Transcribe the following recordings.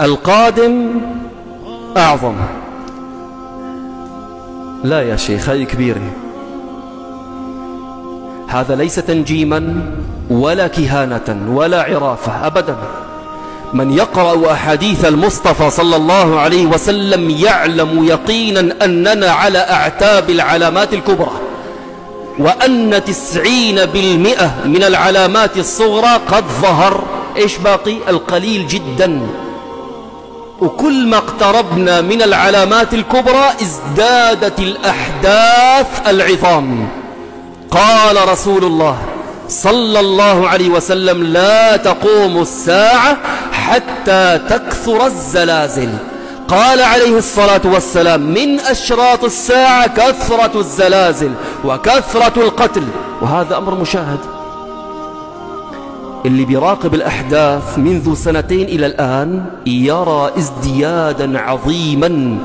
القادم أعظم. لا يا شيخ، هذه كبيرة. هذا ليس تنجيما ولا كهانة ولا عرافة أبدا. من يقرأ أحاديث المصطفى صلى الله عليه وسلم يعلم يقينا أننا على أعتاب العلامات الكبرى، وأن 90% من العلامات الصغرى قد ظهر. إيش باقي؟ القليل جدا. وكل ما اقتربنا من العلامات الكبرى ازدادت الأحداث العظام. قال رسول الله صلى الله عليه وسلم: لا تقوم الساعة حتى تكثر الزلازل. قال عليه الصلاة والسلام: من أشراط الساعة كثرة الزلازل وكثرة القتل. وهذا أمر مشاهد. اللي بيراقب الأحداث منذ 2 إلى الآن يرى ازديادا عظيما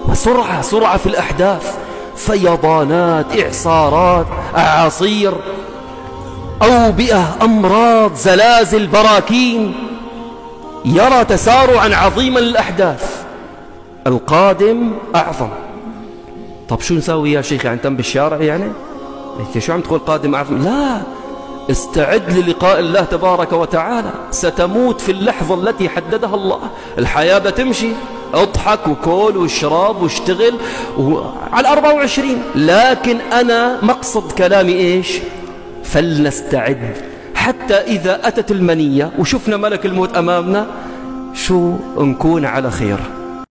وسرعة في الأحداث، فيضانات، إعصارات، أعاصير، أوبئة، أمراض، زلازل، براكين. يرى تسارعا عظيما للأحداث. القادم أعظم. طب شو نسوي يا شيخ؟ يعني تم بالشارع؟ يعني انت شو عم تقول قادم أعظم؟ لا، استعد للقاء الله تبارك وتعالى. ستموت في اللحظة التي حددها الله. الحياة بتمشي، اضحك وكول واشرب واشتغل على 24. لكن أنا مقصد كلامي إيش؟ فلنستعد حتى إذا أتت المنية وشفنا ملك الموت أمامنا شو نكون على خير.